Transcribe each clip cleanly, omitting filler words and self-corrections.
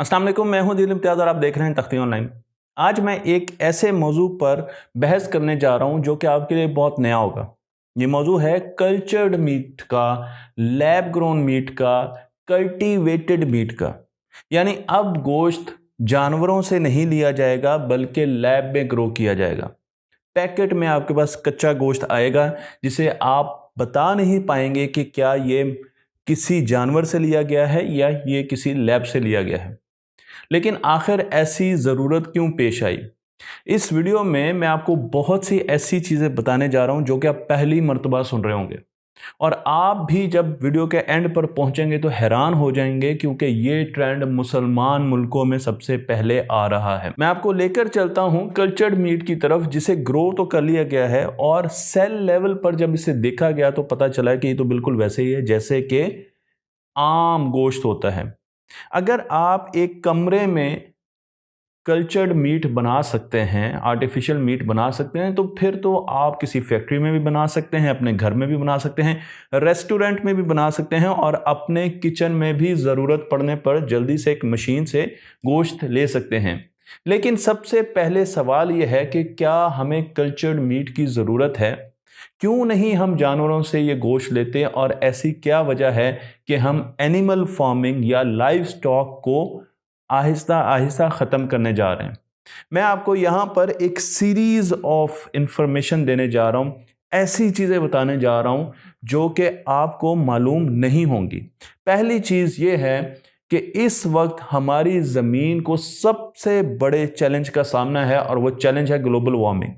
अस्सलाम वालेकुम, मैं हूं दिल इम्तियाज़ और आप देख रहे हैं तख्ती ऑनलाइन। आज मैं एक ऐसे मौजू पर बहस करने जा रहा हूं जो कि आपके लिए बहुत नया होगा। ये मौजू है कल्चर्ड मीट का, लैब ग्रोन मीट का, कल्टीवेटेड मीट का। यानी अब गोश्त जानवरों से नहीं लिया जाएगा बल्कि लैब में ग्रो किया जाएगा। पैकेट में आपके पास कच्चा गोश्त आएगा जिसे आप बता नहीं पाएंगे कि क्या ये किसी जानवर से लिया गया है या ये किसी लैब से लिया गया है। लेकिन आखिर ऐसी ज़रूरत क्यों पेश आई? इस वीडियो में मैं आपको बहुत सी ऐसी चीज़ें बताने जा रहा हूं जो कि आप पहली मर्तबा सुन रहे होंगे, और आप भी जब वीडियो के एंड पर पहुंचेंगे तो हैरान हो जाएंगे क्योंकि ये ट्रेंड मुसलमान मुल्कों में सबसे पहले आ रहा है। मैं आपको लेकर चलता हूं कल्चर्ड मीट की तरफ, जिसे ग्रो तो कर लिया गया है और सेल लेवल पर जब इसे देखा गया तो पता चला कि ये तो बिल्कुल वैसे ही है जैसे कि आम गोश्त होता है। अगर आप एक कमरे में कल्चर्ड मीट बना सकते हैं, आर्टिफिशियल मीट बना सकते हैं, तो फिर तो आप किसी फैक्ट्री में भी बना सकते हैं, अपने घर में भी बना सकते हैं, रेस्टोरेंट में भी बना सकते हैं और अपने किचन में भी ज़रूरत पड़ने पर जल्दी से एक मशीन से गोश्त ले सकते हैं। लेकिन सबसे पहले सवाल यह है कि क्या हमें कल्चर्ड मीट की ज़रूरत है? क्यों नहीं हम जानवरों से ये गोश्त लेते, और ऐसी क्या वजह है कि हम एनिमल फार्मिंग या लाइव स्टॉक को आहिस्ता आहिस्ता ख़त्म करने जा रहे हैं? मैं आपको यहाँ पर एक सीरीज़ ऑफ इंफॉर्मेशन देने जा रहा हूँ, ऐसी चीज़ें बताने जा रहा हूँ जो कि आपको मालूम नहीं होंगी। पहली चीज़ ये है कि इस वक्त हमारी ज़मीन को सबसे बड़े चैलेंज का सामना है, और वो चैलेंज है ग्लोबल वार्मिंग।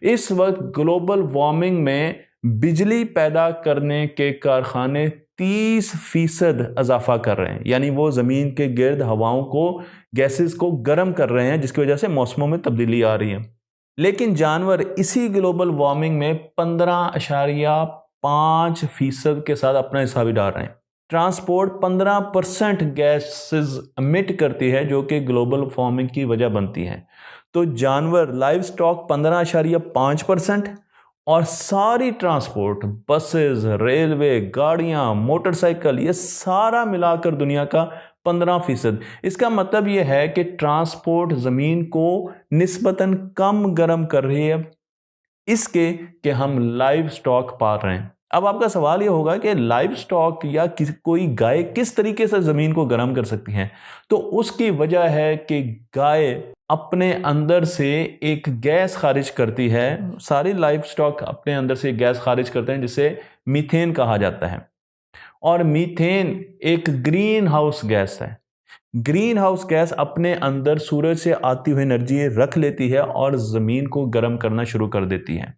इस वक्त ग्लोबल वार्मिंग में बिजली पैदा करने के कारखाने 30% इजाफा कर रहे हैं, यानी वो ज़मीन के गिर्द हवाओं को, गैसेस को गर्म कर रहे हैं, जिसकी वजह से मौसमों में तब्दीली आ रही है। लेकिन जानवर इसी ग्लोबल वार्मिंग में 15.5% के साथ अपना हिस्सा भी डाल रहे हैं। ट्रांसपोर्ट 15% गैसेस एमिट करती है जो कि ग्लोबल वार्मिंग की वजह बनती है। तो जानवर, लाइव स्टॉक 15.5%, और सारी ट्रांसपोर्ट, बसेस, रेलवे, गाड़ियां, मोटरसाइकिल, ये सारा मिलाकर दुनिया का 15%। इसका मतलब यह है कि ट्रांसपोर्ट ज़मीन को निस्बतन कम गर्म कर रही है इसके कि हम लाइव स्टॉक पाल रहे हैं। अब आपका सवाल यह होगा कि लाइव स्टॉक या कोई गाय किस तरीके से ज़मीन को गर्म कर सकती हैं? तो उसकी वजह है कि गाय अपने अंदर से एक गैस खारिज करती है। सारी लाइव स्टॉक अपने अंदर से गैस खारिज करते हैं जिसे मीथेन कहा जाता है, और मीथेन एक ग्रीन हाउस गैस है। ग्रीन हाउस गैस अपने अंदर सूरज से आती हुई एनर्जी रख लेती है और ज़मीन को गर्म करना शुरू कर देती है।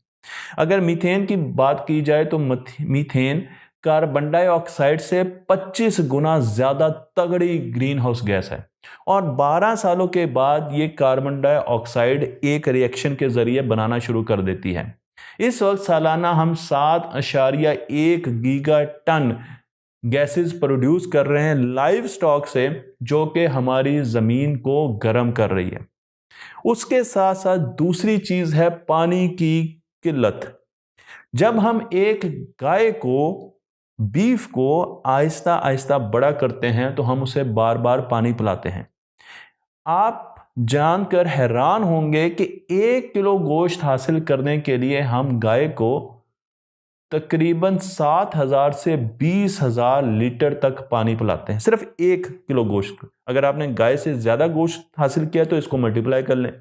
अगर मीथेन की बात की जाए तो मीथेन कार्बन डाइऑक्साइड से 25 गुना ज़्यादा तगड़ी ग्रीन हाउस गैस है, और 12 सालों के बाद ये कार्बन डाइऑक्साइड एक रिएक्शन के ज़रिए बनाना शुरू कर देती है। इस वक्त सालाना हम 7.1 गीगा टन गैसेस प्रोड्यूस कर रहे हैं लाइव स्टॉक से, जो कि हमारी ज़मीन को गर्म कर रही है। उसके साथ साथ दूसरी चीज़ है पानी की किल्लत। जब हम एक गाय को, बीफ को आहिस्ता आहिस्ता बड़ा करते हैं तो हम उसे बार बार पानी पिलाते हैं। आप जानकर हैरान होंगे कि 1 किलो गोश्त हासिल करने के लिए हम गाय को तकरीबन 7,000 से 20,000 लीटर तक पानी पिलाते हैं, सिर्फ 1 किलो गोश्त। अगर आपने गाय से ज़्यादा गोश्त हासिल किया तो इसको मल्टीप्लाई कर लें।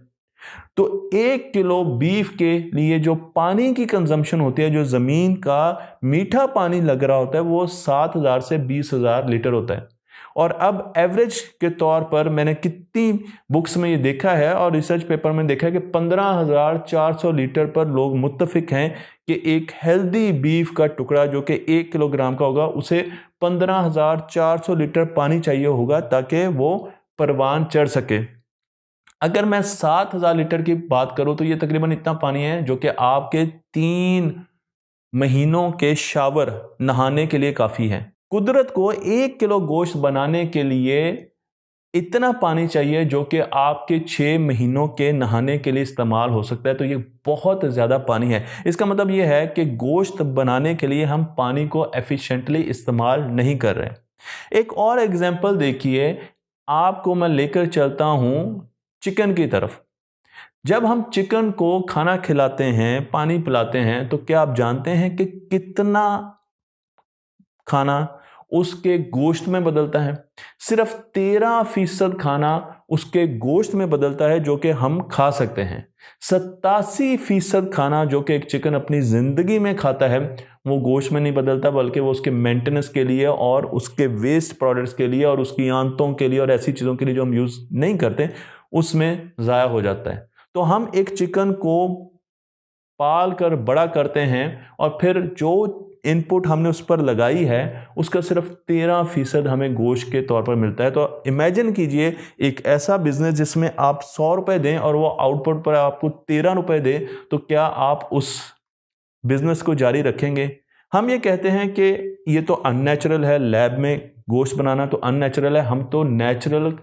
तो 1 किलो बीफ के लिए जो पानी की कंजम्पशन होती है, जो ज़मीन का मीठा पानी लग रहा होता है, वो 7,000 से 20,000 लीटर होता है। और अब एवरेज के तौर पर मैंने कितनी बुक्स में ये देखा है और रिसर्च पेपर में देखा है कि 15,400 लीटर पर लोग मुत्तफिक हैं कि एक हेल्दी बीफ का टुकड़ा जो कि 1 किलोग्राम का होगा, उसे 15,400 लीटर पानी चाहिए होगा ताकि वो परवान चढ़ सके। अगर मैं 7,000 लीटर की बात करूं तो ये तकरीबन इतना पानी है जो कि आपके 3 महीनों के शावर नहाने के लिए काफ़ी है। कुदरत को 1 किलो गोश्त बनाने के लिए इतना पानी चाहिए जो कि आपके 6 महीनों के नहाने के लिए इस्तेमाल हो सकता है। तो ये बहुत ज़्यादा पानी है। इसका मतलब ये है कि गोश्त बनाने के लिए हम पानी को एफिशिएंटली इस्तेमाल नहीं कर रहे। एक और एग्जांपल देखिए, आपको मैं लेकर चलता हूं चिकन की तरफ। जब हम चिकन को खाना खिलाते हैं, पानी पिलाते हैं, तो क्या आप जानते हैं कि कितना खाना उसके गोश्त में बदलता है? सिर्फ 13% खाना उसके गोश्त में बदलता है जो कि हम खा सकते हैं। 87% खाना जो कि एक चिकन अपनी जिंदगी में खाता है वो गोश्त में नहीं बदलता, बल्कि वो उसके मेंटेनेंस के लिए और उसके वेस्ट प्रोडक्ट्स के लिए और उसकी आंतों के लिए और ऐसी चीज़ों के लिए जो हम यूज़ नहीं करते उसमें ज़ाया हो जाता है। तो हम एक चिकन को पाल कर बड़ा करते हैं और फिर जो इनपुट हमने उस पर लगाई है उसका सिर्फ 13% हमें गोश्त के तौर पर मिलता है। तो इमेजिन कीजिए एक ऐसा बिजनेस जिसमें आप 100 रुपए दें और वो आउटपुट पर आपको 13 रुपए दे, तो क्या आप उस बिजनेस को जारी रखेंगे? हम ये कहते हैं कि ये तो अननेचुरल है, लैब में गोश्त बनाना तो अननेचुरल है, हम तो नेचुरल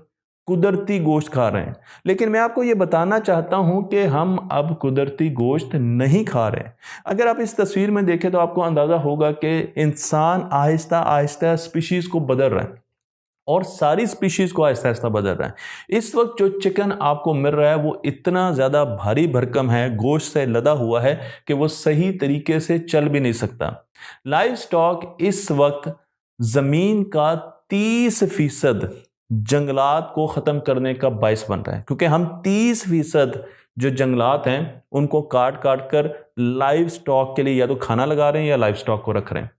कुदरती गोश्त खा रहे हैं। लेकिन मैं आपको ये बताना चाहता हूं कि हम अब कुदरती गोश्त नहीं खा रहे। अगर आप इस तस्वीर में देखें तो आपको अंदाजा होगा कि इंसान आहिस्ता आहिस्ता स्पीशीज को बदल रहा है और सारी स्पीशीज को आहिस्ता आहिस्ता बदल रहा है। इस वक्त जो चिकन आपको मिल रहा है वो इतना ज़्यादा भारी भरकम है, गोश्त से लदा हुआ है कि वो सही तरीके से चल भी नहीं सकता। लाइव स्टॉक इस वक्त ज़मीन का 30% जंगलात को ख़त्म करने का बायस बन रहा है, क्योंकि हम 30% जो जंगलात हैं उनको काट काट कर लाइव स्टॉक के लिए या तो खाना लगा रहे हैं या लाइव स्टॉक को रख रहे हैं।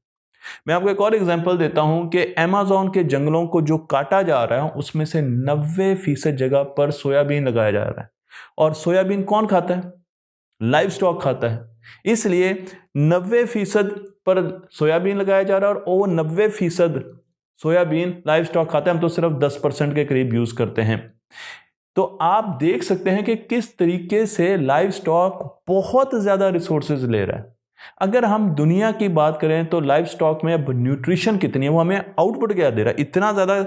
मैं आपको एक और एग्जांपल देता हूं कि अमेज़न के जंगलों को जो काटा जा रहा है उसमें से 90% जगह पर सोयाबीन लगाया जा रहा है। और सोयाबीन कौन खाता है? लाइव स्टॉक खाता है। इसलिए 90% पर सोयाबीन लगाया जा रहा है और वो 90% सोयाबीन लाइव स्टॉक खाता है, हम तो सिर्फ 10% के करीब यूज करते हैं। तो आप देख सकते हैं कि किस तरीके से लाइव स्टॉक बहुत ज्यादा रिसोर्सेज ले रहा है। अगर हम दुनिया की बात करें तो लाइव स्टॉक में अब न्यूट्रिशन कितनी है, वो हमें आउटपुट क्या दे रहा है? इतना ज़्यादा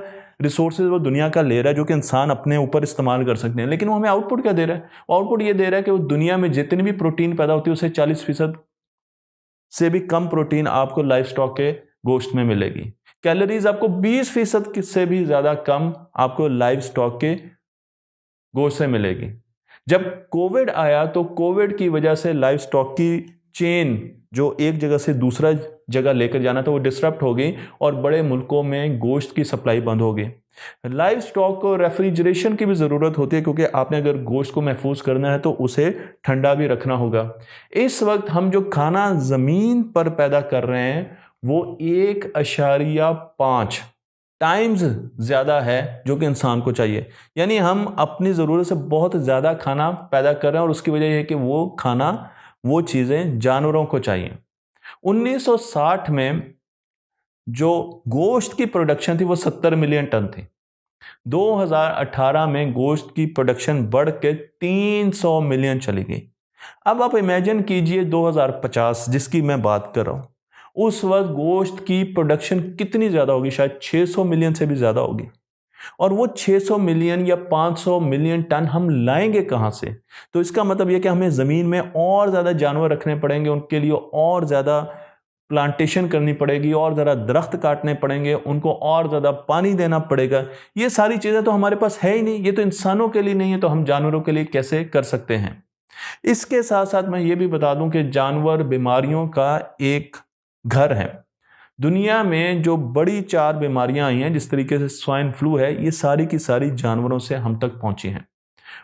रिसोर्सेज वो दुनिया का ले रहा है जो कि इंसान अपने ऊपर इस्तेमाल कर सकते हैं, लेकिन वो हमें आउटपुट क्या दे रहा है? आउटपुट ये दे रहा है कि वो दुनिया में जितनी भी प्रोटीन पैदा होती है उससे 40% से भी कम प्रोटीन आपको लाइव स्टॉक के गोश्त में मिलेगी। कैलोरीज आपको 20% से भी ज़्यादा कम आपको लाइव स्टॉक के गोश्त से मिलेगी। जब कोविड आया तो कोविड की वजह से लाइव स्टॉक की चेन जो एक जगह से दूसरा जगह लेकर जाना था वो डिसरप्ट हो गई और बड़े मुल्कों में गोश्त की सप्लाई बंद हो गई। लाइव स्टॉक को रेफ्रिजरेशन की भी ज़रूरत होती है, क्योंकि आपने अगर गोश्त को महफूज करना है तो उसे ठंडा भी रखना होगा। इस वक्त हम जो खाना ज़मीन पर पैदा कर रहे हैं वो 1.5 टाइम्स ज़्यादा है जो कि इंसान को चाहिए। यानी हम अपनी ज़रूरत से बहुत ज़्यादा खाना पैदा कर रहे हैं और उसकी वजह यह है कि वो खाना, वो चीज़ें जानवरों को चाहिए। 1960 में जो गोश्त की प्रोडक्शन थी वो 70 मिलियन टन थी। 2018 में गोश्त की प्रोडक्शन बढ़ के 300 मिलियन चली गई। अब आप इमेजिन कीजिए 2050 जिसकी मैं बात कर रहा हूं, उस वक्त गोश्त की प्रोडक्शन कितनी ज़्यादा होगी? शायद 600 मिलियन से भी ज़्यादा होगी। और वो 600 मिलियन या 500 मिलियन टन हम लाएंगे कहाँ से? तो इसका मतलब यह कि हमें ज़मीन में और ज़्यादा जानवर रखने पड़ेंगे, उनके लिए और ज़्यादा प्लांटेशन करनी पड़ेगी, और ज़्यादा दरख्त काटने पड़ेंगे, उनको और ज़्यादा पानी देना पड़ेगा। ये सारी चीज़ें तो हमारे पास है ही नहीं, ये तो इंसानों के लिए नहीं है, तो हम जानवरों के लिए कैसे कर सकते हैं? इसके साथ साथ मैं ये भी बता दूं कि जानवर बीमारियों का एक घर है। दुनिया में जो बड़ी 4 बीमारियां आई हैं, जिस तरीके से स्वाइन फ्लू है, ये सारी की सारी जानवरों से हम तक पहुंची हैं।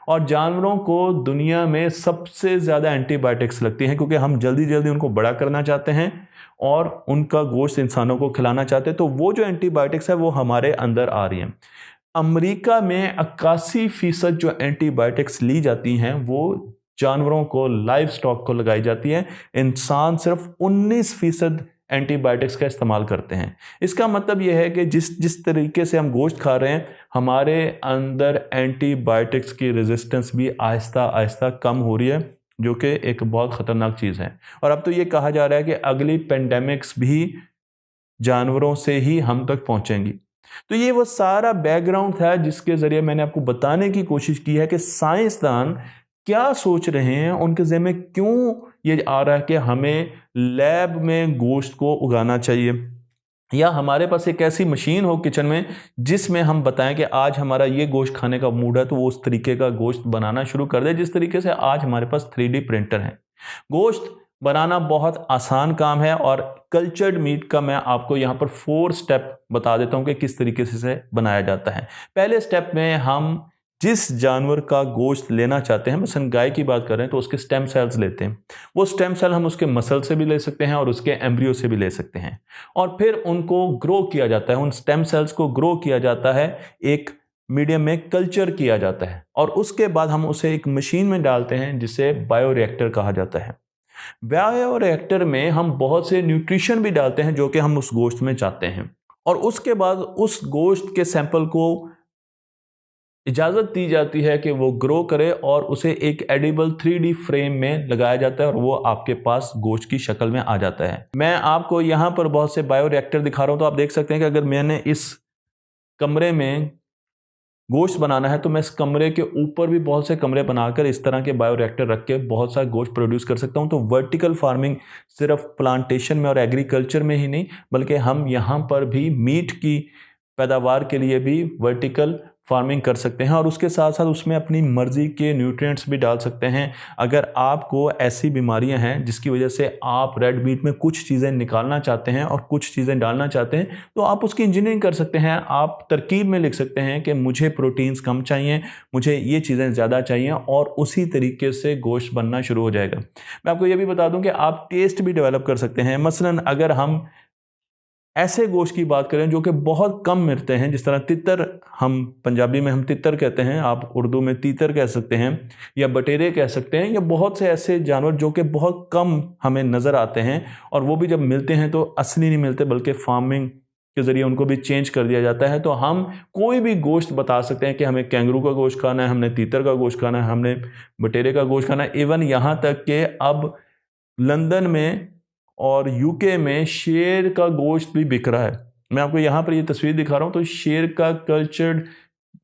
और जानवरों को दुनिया में सबसे ज़्यादा एंटीबायोटिक्स लगती हैं, क्योंकि हम जल्दी जल्दी उनको बड़ा करना चाहते हैं और उनका गोश्त इंसानों को खिलाना चाहते हैं। तो वो जो एंटीबायोटिक्स है वो हमारे अंदर आ रही हैं। अमेरिका में 81% जो एंटीबायोटिक्स ली जाती हैं वो जानवरों को, लाइव स्टॉक को लगाई जाती है। इंसान सिर्फ 19% एंटीबायोटिक्स का इस्तेमाल करते हैं। इसका मतलब यह है कि जिस तरीके से हम गोश्त खा रहे हैं, हमारे अंदर एंटीबायोटिक्स की रेजिस्टेंस भी आहिस्ता आहिस्ता कम हो रही है, जो कि एक बहुत ख़तरनाक चीज़ है। और अब तो ये कहा जा रहा है कि अगली पेंडेमिक्स भी जानवरों से ही हम तक पहुंचेंगी। तो ये वो सारा बैकग्राउंड था जिसके ज़रिए मैंने आपको बताने की कोशिश की है कि साइंसदान क्या सोच रहे हैं, उनके ज़हन में क्यों ये आ रहा है कि हमें लैब में गोश्त को उगाना चाहिए। या हमारे पास एक ऐसी मशीन हो किचन में जिसमें हम बताएं कि आज हमारा ये गोश्त खाने का मूड है, तो वो उस तरीके का गोश्त बनाना शुरू कर दे जिस तरीके से आज हमारे पास 3D प्रिंटर है। गोश्त बनाना बहुत आसान काम है और कल्चर्ड मीट का मैं आपको यहाँ पर 4 स्टेप बता देता हूँ कि किस तरीके से बनाया जाता है। पहले स्टेप में हम जिस जानवर का गोश्त लेना चाहते हैं, मसलन गाय की बात करें तो उसके स्टेम सेल्स लेते हैं। वो स्टेम सेल हम उसके मसल से भी ले सकते हैं और उसके एम्ब्रियो से भी ले सकते हैं, और फिर उनको ग्रो किया जाता है। उन स्टेम सेल्स को ग्रो किया जाता है, एक मीडियम में कल्चर किया जाता है, और उसके बाद हम उसे एक मशीन में डालते हैं जिसे बायोरिएक्टर कहा जाता है। बायोरिएक्टर में हम बहुत से न्यूट्रिशन भी डालते हैं जो कि हम उस गोश्त में चाहते हैं, और उसके बाद उस गोश्त के सैंपल को इजाज़त दी जाती है कि वो ग्रो करे और उसे एक एडिबल 3D फ्रेम में लगाया जाता है और वो आपके पास गोश्त की शक्ल में आ जाता है। मैं आपको यहाँ पर बहुत से बायोरिएक्टर दिखा रहा हूँ, तो आप देख सकते हैं कि अगर मैंने इस कमरे में गोश्त बनाना है तो मैं इस कमरे के ऊपर भी बहुत से कमरे बनाकर इस तरह के बायोरिएक्टर रख के बहुत सा गोश्त प्रोड्यूस कर सकता हूँ। तो वर्टिकल फार्मिंग सिर्फ प्लांटेशन में और एग्रीकल्चर में ही नहीं, बल्कि हम यहाँ पर भी मीट की पैदावार के लिए भी वर्टिकल फार्मिंग कर सकते हैं और उसके साथ साथ उसमें अपनी मर्जी के न्यूट्रिएंट्स भी डाल सकते हैं। अगर आपको ऐसी बीमारियां हैं जिसकी वजह से आप रेड मीट में कुछ चीज़ें निकालना चाहते हैं और कुछ चीज़ें डालना चाहते हैं, तो आप उसकी इंजीनियरिंग कर सकते हैं। आप तरकीब में लिख सकते हैं कि मुझे प्रोटीन्स कम चाहिए, मुझे ये चीज़ें ज़्यादा चाहिए, और उसी तरीके से गोश्त बनना शुरू हो जाएगा। मैं आपको ये भी बता दूं कि आप टेस्ट भी डेवलप कर सकते हैं। मसलन अगर हम ऐसे गोश्त की बात करें जो कि बहुत कम मिलते हैं, जिस तरह तितर, हम पंजाबी में हम तितर कहते हैं, आप उर्दू में तीतर कह सकते हैं या बटेरे कह सकते हैं, या बहुत से ऐसे जानवर जो कि बहुत कम हमें नज़र आते हैं, और वो भी जब मिलते हैं तो असली नहीं मिलते बल्कि फार्मिंग के ज़रिए उनको भी चेंज कर दिया जाता है। तो हम कोई भी गोश्त बता सकते हैं कि हमें कैंगरू का गोश्त खाना है, हमने तीतर का गोश्त खाना है, हमने बटेरे का गोश्त खाना है। इवन यहाँ तक कि अब लंदन में और यूके में शेर का गोश्त भी बिक रहा है। मैं आपको यहाँ पर ये तस्वीर दिखा रहा हूँ, तो शेर का कल्चर्ड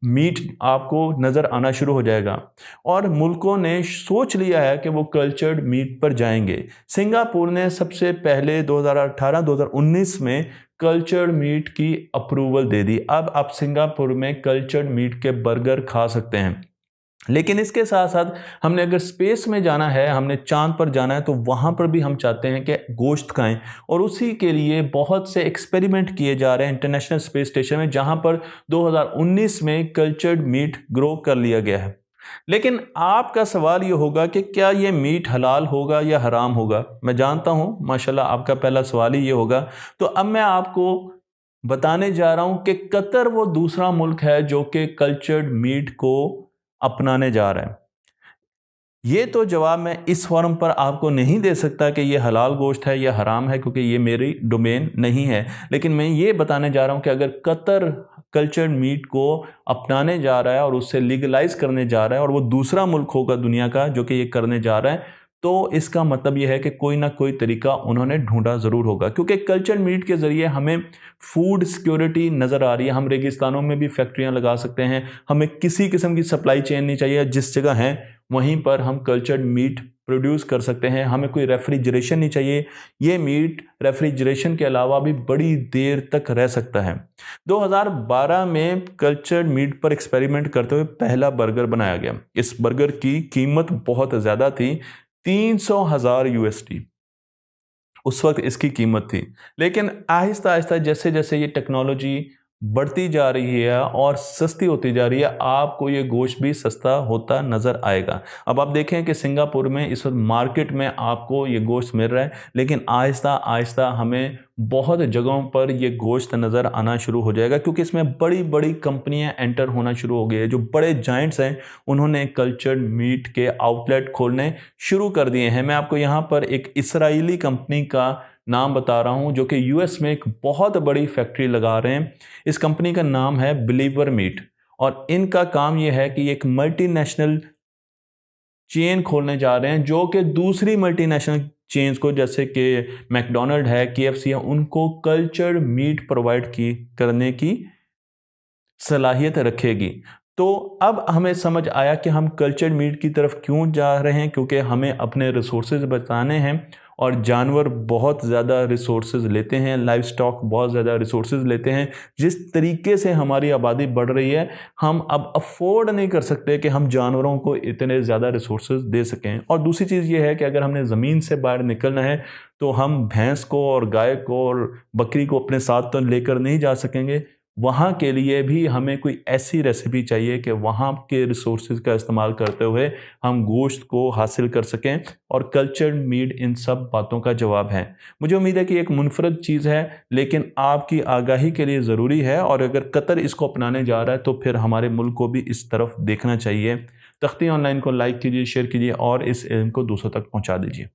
मीट आपको नज़र आना शुरू हो जाएगा, और मुल्कों ने सोच लिया है कि वो कल्चर्ड मीट पर जाएंगे। सिंगापुर ने सबसे पहले 2018-2019 में कल्चर्ड मीट की अप्रूवल दे दी। अब आप सिंगापुर में कल्चर्ड मीट के बर्गर खा सकते हैं। लेकिन इसके साथ साथ हमने अगर स्पेस में जाना है, हमने चांद पर जाना है, तो वहाँ पर भी हम चाहते हैं कि गोश्त खाएं, और उसी के लिए बहुत से एक्सपेरिमेंट किए जा रहे हैं इंटरनेशनल स्पेस स्टेशन में, जहाँ पर 2019 में कल्चर्ड मीट ग्रो कर लिया गया है। लेकिन आपका सवाल ये होगा कि क्या ये मीट हलाल होगा या हराम होगा? मैं जानता हूँ माशाल्लाह आपका पहला सवाल ही ये होगा। तो अब मैं आपको बताने जा रहा हूँ कि कतर वो दूसरा मुल्क है जो कि कल्चर्ड मीट को अपनाने जा रहा है। ये तो जवाब मैं इस फॉरम पर आपको नहीं दे सकता कि ये हलाल गोश्त है या हराम है, क्योंकि ये मेरी डोमेन नहीं है। लेकिन मैं ये बताने जा रहा हूँ कि अगर कतर कल्चर्ड मीट को अपनाने जा रहा है और उससे लीगलाइज करने जा रहा है, और वो दूसरा मुल्क होगा दुनिया का जो कि ये करने जा रहा है, तो इसका मतलब यह है कि कोई ना कोई तरीका उन्होंने ढूंढा ज़रूर होगा। क्योंकि कल्चर्ड मीट के ज़रिए हमें फूड सिक्योरिटी नज़र आ रही है। हम रेगिस्तानों में भी फैक्ट्रियां लगा सकते हैं, हमें किसी किस्म की सप्लाई चेन नहीं चाहिए, जिस जगह है वहीं पर हम कल्चर्ड मीट प्रोड्यूस कर सकते हैं। हमें कोई रेफ्रिजरेशन नहीं चाहिए। ये मीट रेफ्रिजरेशन के अलावा भी बड़ी देर तक रह सकता है। 2012 में कल्चर्ड मीट पर एक्सपेरिमेंट करते हुए पहला बर्गर बनाया गया। इस बर्गर की कीमत बहुत ज़्यादा थी, 300,000 USD उस वक्त इसकी कीमत थी। लेकिन आहिस्ता आहिस्ता जैसे जैसे ये टेक्नोलॉजी बढ़ती जा रही है और सस्ती होती जा रही है, आपको ये गोश्त भी सस्ता होता नज़र आएगा। अब आप देखें कि सिंगापुर में इस वक्त मार्केट में आपको ये गोश्त मिल रहा है, लेकिन आहिस्ता आहिस्ता हमें बहुत जगहों पर ये गोश्त नज़र आना शुरू हो जाएगा, क्योंकि इसमें बड़ी बड़ी कंपनियां एंटर होना शुरू हो गई है। जो बड़े जायंट्स हैं उन्होंने कल्चर्ड मीट के आउटलेट खोलने शुरू कर दिए हैं। मैं आपको यहाँ पर एक इसराइली कंपनी का नाम बता रहा हूँ जो कि यूएस में एक बहुत बड़ी फैक्ट्री लगा रहे हैं। इस कंपनी का नाम है बिलीवर मीट, और इनका काम यह है कि एक मल्टीनेशनल चेन खोलने जा रहे हैं जो कि दूसरी मल्टीनेशनल चेन्स को, जैसे कि मैकडोनल्ड है, KFC है, उनको कल्चर्ड मीट प्रोवाइड करने की सलाहियत रखेगी। तो अब हमें समझ आया कि हम कल्चर्ड मीट की तरफ क्यों जा रहे हैं, क्योंकि हमें अपने रिसोर्सेज बचाने हैं और जानवर बहुत ज़्यादा रिसोर्सेज लेते हैं, लाइव स्टॉक बहुत ज़्यादा रिसोर्सेज लेते हैं। जिस तरीके से हमारी आबादी बढ़ रही है, हम अब अफोर्ड नहीं कर सकते कि हम जानवरों को इतने ज़्यादा रिसोर्सेज दे सकें। और दूसरी चीज़ ये है कि अगर हमने ज़मीन से बाहर निकलना है तो हम भैंस को और गाय को और बकरी को अपने साथ तो लेकर नहीं जा सकेंगे। वहाँ के लिए भी हमें कोई ऐसी रेसिपी चाहिए कि वहाँ के रिसोर्सेज का इस्तेमाल करते हुए हम गोश्त को हासिल कर सकें, और कल्चर्ड मीट इन सब बातों का जवाब है। मुझे उम्मीद है कि एक मुनफरद चीज़ है, लेकिन आपकी आगाही के लिए ज़रूरी है, और अगर कतर इसको अपनाने जा रहा है तो फिर हमारे मुल्क को भी इस तरफ देखना चाहिए। तख्ती ऑनलाइन को लाइक कीजिए, शेयर कीजिए और इस इल्म को दूसरों तक पहुँचा दीजिए।